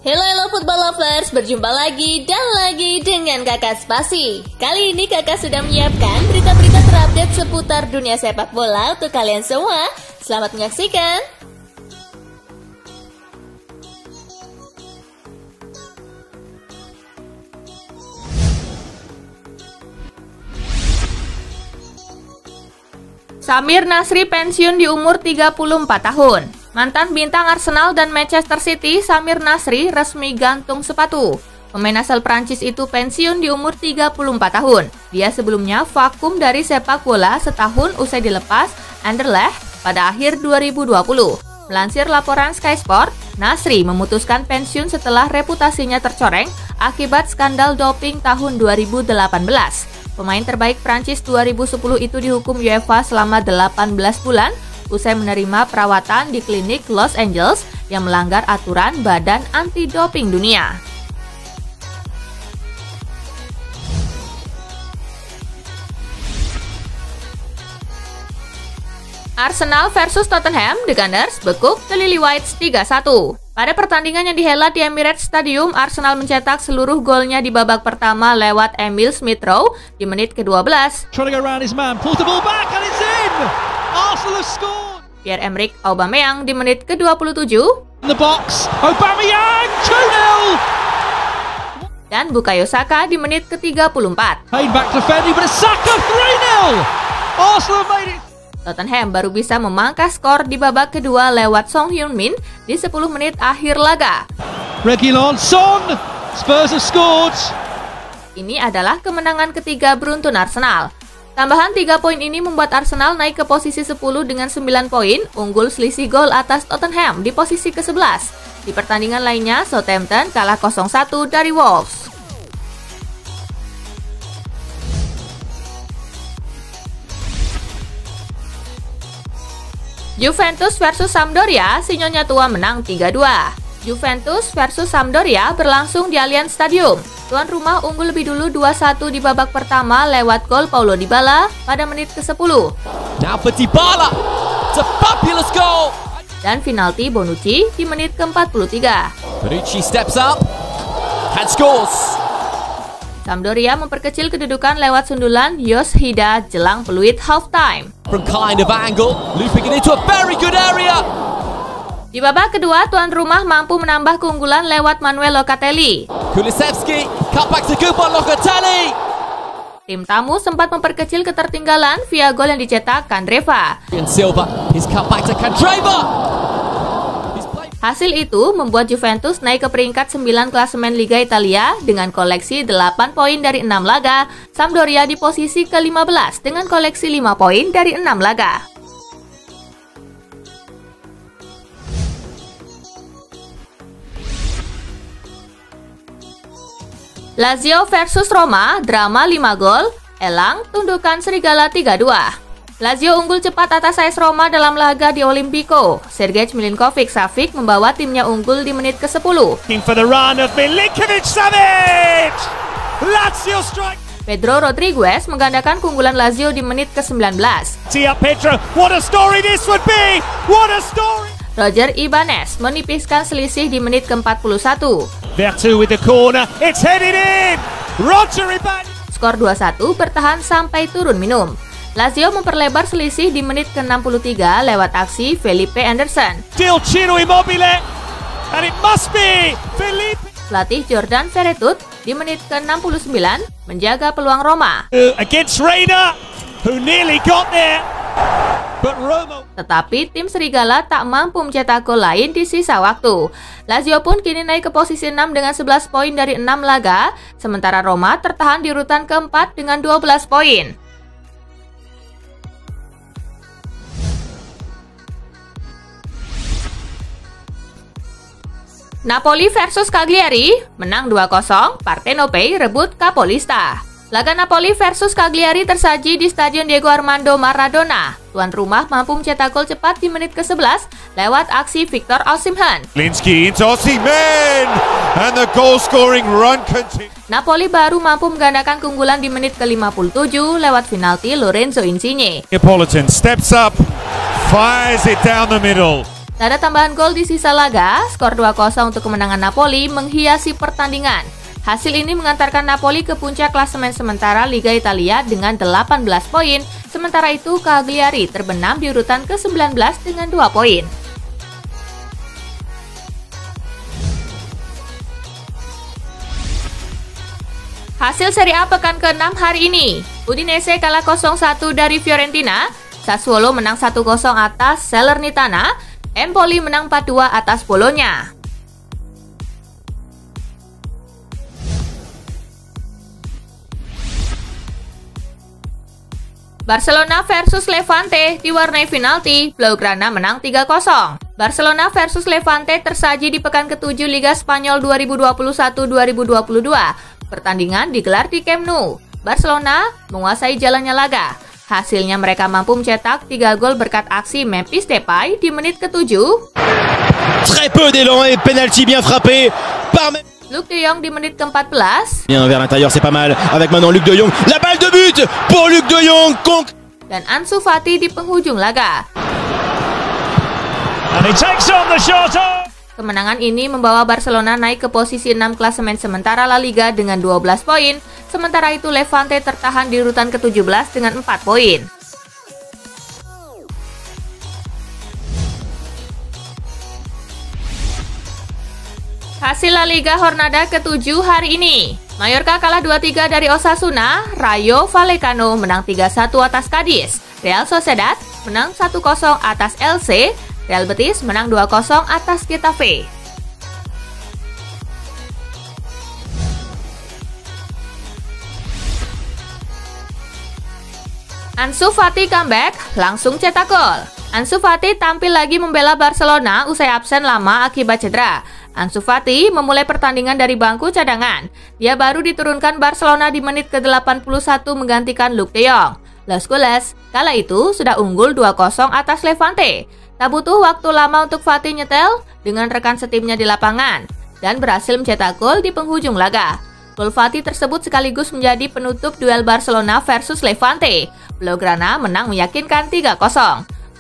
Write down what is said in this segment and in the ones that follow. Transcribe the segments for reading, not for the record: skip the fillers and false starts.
Hello football lovers, berjumpa lagi dan lagi dengan Kakak Spasi. Kali ini Kakak sudah menyiapkan berita-berita terupdate seputar dunia sepak bola untuk kalian semua. Selamat menyaksikan. Samir Nasri pensiun di umur 34 tahun. Mantan bintang Arsenal dan Manchester City, Samir Nasri resmi gantung sepatu. Pemain asal Prancis itu pensiun di umur 34 tahun. Dia sebelumnya vakum dari sepak bola setahun usai dilepas Anderlecht pada akhir 2020. Melansir laporan Sky Sport, Nasri memutuskan pensiun setelah reputasinya tercoreng akibat skandal doping tahun 2018. Pemain terbaik Prancis 2010 itu dihukum UEFA selama 18 bulan usai menerima perawatan di klinik Los Angeles yang melanggar aturan Badan Anti-Doping Dunia. Arsenal versus Tottenham, The Gunners bekuk The Lily Whites 3-1. Pada pertandingan yang dihelat di Emirates Stadium, Arsenal mencetak seluruh golnya di babak pertama lewat Emil Smith-Rowe di menit ke-12. Pierre-Emerick Aubameyang di menit ke-27. Dan Bukayo Saka di menit ke-34. Tottenham baru bisa memangkas skor di babak kedua lewat Son Heung-min di 10 menit akhir laga. Ini adalah kemenangan ketiga beruntun Arsenal. Tambahan 3 poin ini membuat Arsenal naik ke posisi 10 dengan 9 poin, unggul selisih gol atas Tottenham di posisi ke-11. Di pertandingan lainnya, Southampton kalah 0-1 dari Wolves. Juventus versus Sampdoria, si Nyonya Tua menang 3-2. Juventus versus Sampdoria berlangsung di Allianz Stadium. Tuan rumah unggul lebih dulu 2-1 di babak pertama lewat gol Paulo Dybala pada menit ke-10. Now for Dybala, it's a fabulous goal. Dan penalti Bonucci di menit ke-43. Bonucci steps up and scores. Sampdoria memperkecil kedudukan lewat sundulan Yoshida jelang peluit halftime. From kind of angle, looping it into a very good area. Di babak kedua, tuan rumah mampu menambah keunggulan lewat Manuel Locatelli. Kulusevski, cut back to Gubon Locatelli. Tim tamu sempat memperkecil ketertinggalan via gol yang dicetak Candreva. Silva, his cut back to Candreva. Hasil itu membuat Juventus naik ke peringkat 9 klasemen Liga Italia dengan koleksi 8 poin dari 6 laga. Sampdoria di posisi ke-15 dengan koleksi 5 poin dari 6 laga. Lazio versus Roma, drama 5 gol, elang tundukan Serigala 3-2. Lazio unggul cepat atas AS Roma dalam laga di Olimpico. Sergej Milinkovic-Savic membawa timnya unggul di menit ke-10. Pedro Rodriguez menggandakan keunggulan Lazio di menit ke-19. Roger Ibanez menipiskan selisih di menit ke-41. Skor 2-1 bertahan sampai turun minum. Lazio memperlebar selisih di menit ke-63 lewat aksi Felipe Anderson. Pelatih Jordan Veretout di menit ke-69 menjaga peluang Roma. Tetapi tim Serigala tak mampu mencetak gol lain di sisa waktu. Lazio pun kini naik ke posisi 6 dengan 11 poin dari 6 laga, sementara Roma tertahan di urutan keempat dengan 12 poin. Napoli versus Cagliari, menang 2-0, Partenope rebut Capolista. Laga Napoli versus Cagliari tersaji di Stadion Diego Armando Maradona. Tuan rumah mampu mencetak gol cepat di menit ke-11 lewat aksi Victor Osimhen. Linski into Osimhen and the goal-scoring run continues. Napoli baru mampu menggandakan keunggulan di menit ke-57 lewat penalti Lorenzo Insigne. Neapolitan steps up, fires it down the middle. Tak ada tambahan gol di sisa laga, skor 2-0 untuk kemenangan Napoli menghiasi pertandingan. Hasil ini mengantarkan Napoli ke puncak klasemen sementara Liga Italia dengan 18 poin, sementara itu Cagliari terbenam di urutan ke-19 dengan 2 poin. Hasil Serie A pekan ke-6 hari ini, Udinese kalah 0-1 dari Fiorentina, Sassuolo menang 1-0 atas Salernitana, Empoli menang 4-2 atas Bologna. Barcelona versus Levante diwarnai penalti, Blaugrana menang 3-0. Barcelona versus Levante tersaji di pekan ke-7 Liga Spanyol 2021-2022. Pertandingan digelar di Camp Nou. Barcelona menguasai jalannya laga. Hasilnya mereka mampu mencetak 3 gol berkat aksi Memphis Depay di menit ke-7. Très peu d'élan et penalty bien frappé par Luc de Jong di menit ke-14. Bien vers l'intérieur, c'est pas mal. Avec maintenant Luc de Jong. La balle de but pour Luc de Jong. Dan Ansu Fati di penghujung laga. And he takes on the shot. Kemenangan ini membawa Barcelona naik ke posisi 6 klasemen sementara La Liga dengan 12 poin. Sementara itu Levante tertahan di urutan ke-17 dengan 4 poin. Hasil La Liga Jornada ke-7 hari ini. Mallorca kalah 2-3 dari Osasuna, Rayo Vallecano menang 3-1 atas Cadiz, Real Sociedad menang 1-0 atas Elche, Real Betis menang 2-0 atas Getafe. Ansu Fati comeback, langsung cetak gol. Ansu Fati tampil lagi membela Barcelona usai absen lama akibat cedera. Ansu Fati memulai pertandingan dari bangku cadangan. Dia baru diturunkan Barcelona di menit ke-81 menggantikan Luc de Jong. Los Gules kala itu sudah unggul 2-0 atas Levante. Tak butuh waktu lama untuk Fati nyetel dengan rekan setimnya di lapangan dan berhasil mencetak gol di penghujung laga. Gol Fati tersebut sekaligus menjadi penutup duel Barcelona versus Levante. Blaugrana menang meyakinkan 3-0.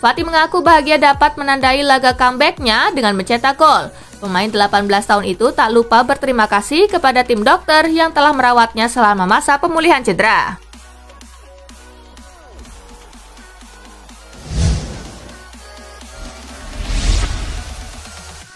Fati mengaku bahagia dapat menandai laga comeback-nya dengan mencetak gol. Pemain 18 tahun itu tak lupa berterima kasih kepada tim dokter yang telah merawatnya selama masa pemulihan cedera.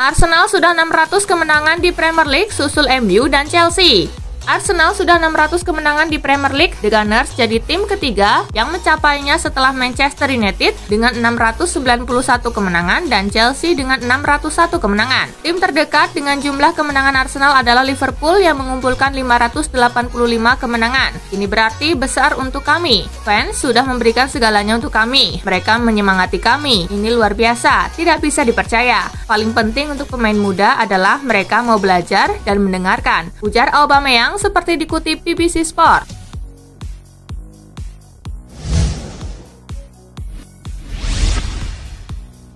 Arsenal sudah 600 kemenangan di Premier League susul MU dan Chelsea. Arsenal sudah 600 kemenangan di Premier League. The Gunners jadi tim ketiga yang mencapainya setelah Manchester United dengan 691 kemenangan dan Chelsea dengan 601 kemenangan. Tim terdekat dengan jumlah kemenangan Arsenal adalah Liverpool yang mengumpulkan 585 kemenangan. Ini berarti besar untuk kami. Fans sudah memberikan segalanya untuk kami. Mereka menyemangati kami. Ini luar biasa, tidak bisa dipercaya. Paling penting untuk pemain muda adalah mereka mau belajar dan mendengarkan, ujar Aubameyang seperti dikutip BBC Sport.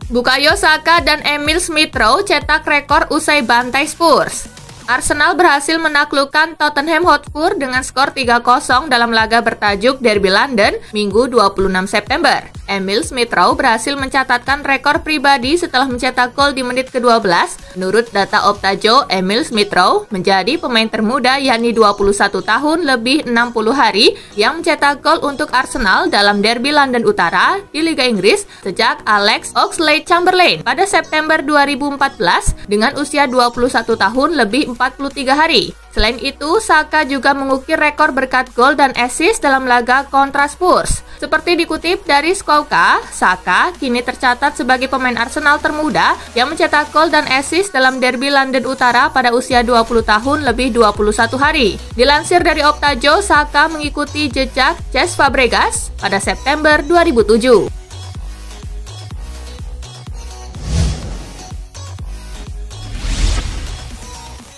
Bukayo Saka dan Emil Smith-Rowe cetak rekor usai bantai Spurs. Arsenal berhasil menaklukkan Tottenham Hotspur dengan skor 3-0 dalam laga bertajuk Derby London Minggu 26 September. Emil Smith-Rowe berhasil mencatatkan rekor pribadi setelah mencetak gol di menit ke-12. Menurut data Optajo, Emil Smith-Rowe menjadi pemain termuda yakni 21 tahun lebih 60 hari yang mencetak gol untuk Arsenal dalam Derby London Utara di Liga Inggris sejak Alex Oxlade-Chamberlain pada September 2014 dengan usia 21 tahun lebih 43 hari. Selain itu, Saka juga mengukir rekor berkat gol dan assist dalam laga kontra Spurs. Seperti dikutip dari Scout, Saka kini tercatat sebagai pemain Arsenal termuda yang mencetak gol dan assist dalam Derby London Utara pada usia 20 tahun lebih 21 hari. Dilansir dari Optajo, Saka mengikuti jejak Cesc Fabregas pada September 2007.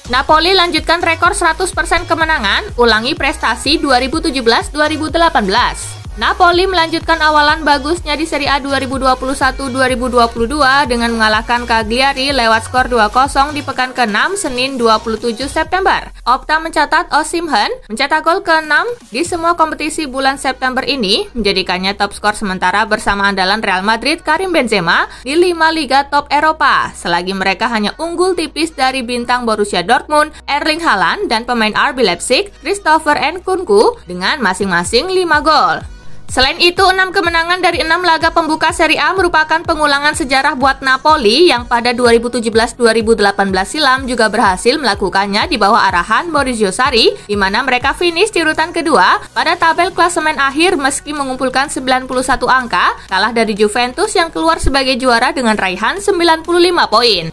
Napoli lanjutkan rekor 100% kemenangan, ulangi prestasi 2017-2018. Napoli melanjutkan awalan bagusnya di Serie A 2021-2022 dengan mengalahkan Cagliari lewat skor 2-0 di pekan ke-6 Senin 27 September. Opta mencatat Osimhen mencetak gol ke-6 di semua kompetisi bulan September ini, menjadikannya top skor sementara bersama andalan Real Madrid Karim Benzema di 5 liga top Eropa, selagi mereka hanya unggul tipis dari bintang Borussia Dortmund, Erling Haaland, dan pemain RB Leipzig, Christopher Nkunku, dengan masing-masing 5 gol. Selain itu, 6 kemenangan dari 6 laga pembuka Serie A merupakan pengulangan sejarah buat Napoli yang pada 2017-2018 silam juga berhasil melakukannya di bawah arahan Maurizio Sarri, di mana mereka finish di urutan kedua pada tabel klasemen akhir meski mengumpulkan 91 angka, kalah dari Juventus yang keluar sebagai juara dengan raihan 95 poin.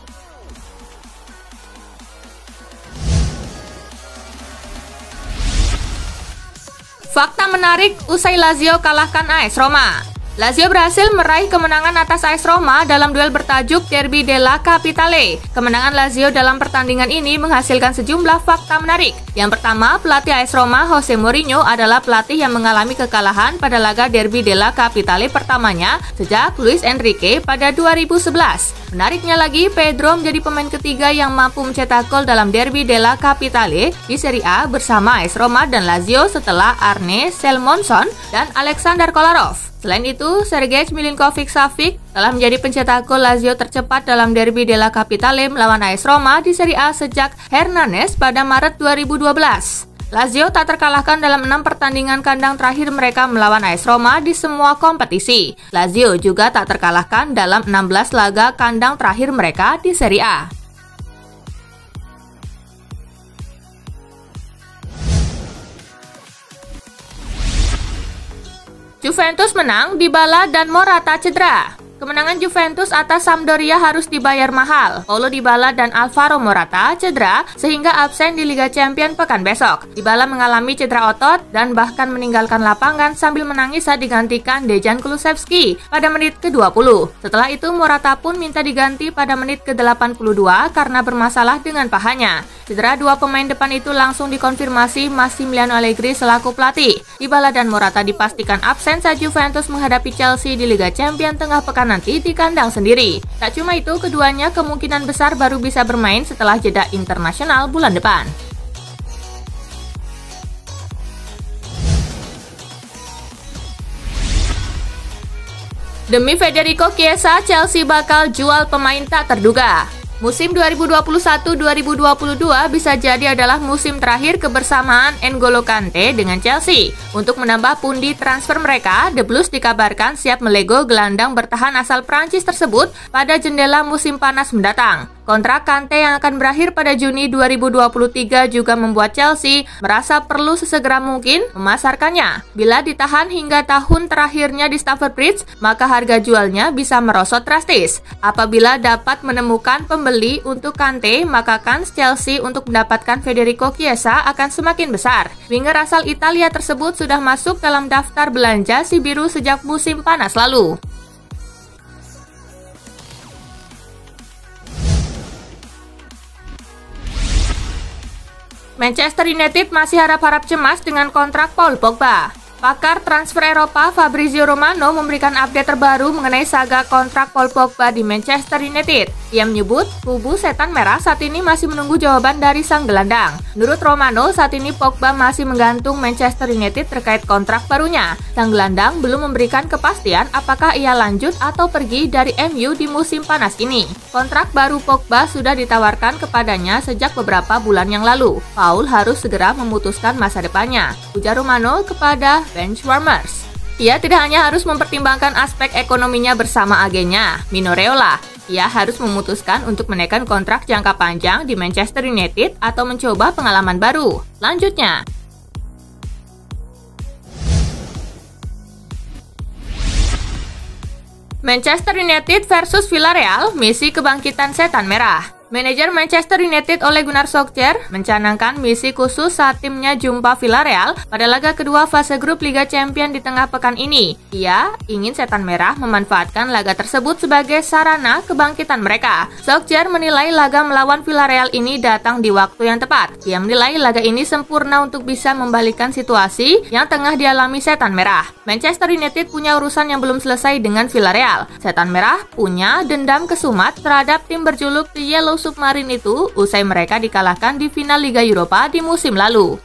Fakta menarik usai Lazio kalahkan AS Roma. Lazio berhasil meraih kemenangan atas AS Roma dalam duel bertajuk Derby della Capitale. Kemenangan Lazio dalam pertandingan ini menghasilkan sejumlah fakta menarik. Yang pertama, pelatih AS Roma Jose Mourinho adalah pelatih yang mengalami kekalahan pada laga Derby della Capitale pertamanya sejak Luis Enrique pada 2011. Menariknya lagi, Pedro menjadi pemain ketiga yang mampu mencetak gol dalam Derby della Capitale di Serie A bersama AS Roma dan Lazio setelah Arne Selmonson dan Alexander Kolarov. Selain itu, Sergej Milinkovic-Savic telah menjadi pencetak gol Lazio tercepat dalam Derby della Capitale melawan AS Roma di Serie A sejak Hernanes pada Maret 2012. Lazio tak terkalahkan dalam 6 pertandingan kandang terakhir mereka melawan AS Roma di semua kompetisi. Lazio juga tak terkalahkan dalam 16 laga kandang terakhir mereka di Serie A. Juventus menang, Dybala dan Morata cedera. Kemenangan Juventus atas Sampdoria harus dibayar mahal. Paulo Dybala dan Alvaro Morata cedera sehingga absen di Liga Champions pekan besok. Dybala mengalami cedera otot dan bahkan meninggalkan lapangan sambil menangis saat digantikan Dejan Kulusevski pada menit ke-20. Setelah itu Morata pun minta diganti pada menit ke-82 karena bermasalah dengan pahanya. Cedera dua pemain depan itu langsung dikonfirmasi Massimiliano Allegri selaku pelatih. Dybala dan Morata dipastikan absen saat Juventus menghadapi Chelsea di Liga Champions tengah pekan nanti di kandang sendiri. Tak cuma itu, keduanya kemungkinan besar baru bisa bermain setelah jeda internasional bulan depan. Demi Federico Chiesa, Chelsea bakal jual pemain tak terduga. Musim 2021-2022 bisa jadi adalah musim terakhir kebersamaan N'Golo Kante dengan Chelsea. Untuk menambah pundi transfer mereka, The Blues dikabarkan siap melego gelandang bertahan asal Prancis tersebut pada jendela musim panas mendatang. Kontrak Kante yang akan berakhir pada Juni 2023 juga membuat Chelsea merasa perlu sesegera mungkin memasarkannya. Bila ditahan hingga tahun terakhirnya di Stamford Bridge, maka harga jualnya bisa merosot drastis. Apabila dapat menemukan pembeli untuk Kante, maka kans Chelsea untuk mendapatkan Federico Chiesa akan semakin besar. Winger asal Italia tersebut sudah masuk dalam daftar belanja si biru sejak musim panas lalu. Manchester United masih harap-harap cemas dengan kontrak Paul Pogba. Pakar transfer Eropa Fabrizio Romano memberikan update terbaru mengenai saga kontrak Paul Pogba di Manchester United. Ia menyebut kubu setan merah saat ini masih menunggu jawaban dari sang gelandang. Menurut Romano, saat ini Pogba masih menggantung Manchester United terkait kontrak barunya. Sang gelandang belum memberikan kepastian apakah ia lanjut atau pergi dari MU di musim panas ini. Kontrak baru Pogba sudah ditawarkan kepadanya sejak beberapa bulan yang lalu. Paul harus segera memutuskan masa depannya, ujar Romano kepada Benchwarmers. Ia tidak hanya harus mempertimbangkan aspek ekonominya bersama agennya, Mino Raiola. Ia harus memutuskan untuk menaikkan kontrak jangka panjang di Manchester United atau mencoba pengalaman baru. Lanjutnya, Manchester United versus Villarreal, misi kebangkitan setan merah. Manajer Manchester United Ole Gunnar Solskjaer mencanangkan misi khusus saat timnya jumpa Villarreal pada laga kedua fase grup Liga Champions di tengah pekan ini. Ia ingin Setan Merah memanfaatkan laga tersebut sebagai sarana kebangkitan mereka. Solskjaer menilai laga melawan Villarreal ini datang di waktu yang tepat. Ia menilai laga ini sempurna untuk bisa membalikkan situasi yang tengah dialami Setan Merah. Manchester United punya urusan yang belum selesai dengan Villarreal. Setan Merah punya dendam kesumat terhadap tim berjuluk The Yellow Submarine itu usai mereka dikalahkan di final Liga Eropa di musim lalu.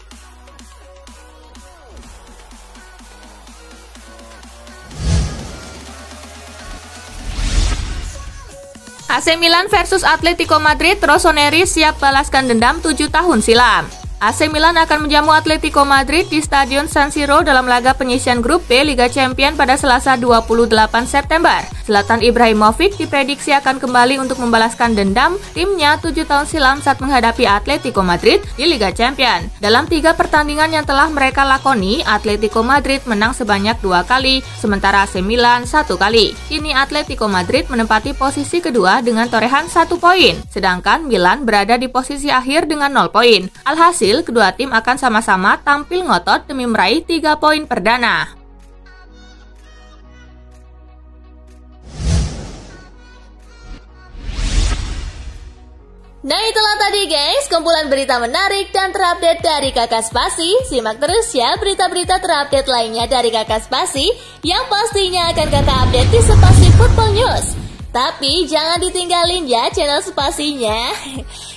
AC Milan versus Atletico Madrid, Rossoneri siap balaskan dendam 7 tahun silam. AC Milan akan menjamu Atletico Madrid di Stadion San Siro dalam laga penyisian grup B Liga Champions pada Selasa 28 September. Zlatan Ibrahimovic diprediksi akan kembali untuk membalaskan dendam timnya 7 tahun silam saat menghadapi Atletico Madrid di Liga Champions. Dalam 3 pertandingan yang telah mereka lakoni, Atletico Madrid menang sebanyak 2 kali, sementara AC Milan 1 kali. Kini Atletico Madrid menempati posisi kedua dengan torehan 1 poin, sedangkan Milan berada di posisi akhir dengan 0 poin. Alhasil, kedua tim akan sama-sama tampil ngotot demi meraih 3 poin perdana. Nah itulah tadi guys, kumpulan berita menarik dan terupdate dari Kakak Spasi. Simak terus ya berita-berita terupdate lainnya dari Kakak Spasi yang pastinya akan Kakak update di Spasi Football News. Tapi jangan ditinggalin ya channel Spasinya,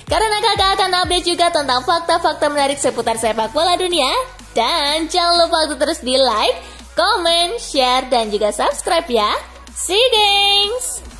karena kakak akan update juga tentang fakta-fakta menarik seputar sepak bola dunia. Dan jangan lupa untuk terus di like, comment, share, dan juga subscribe ya. See you guys!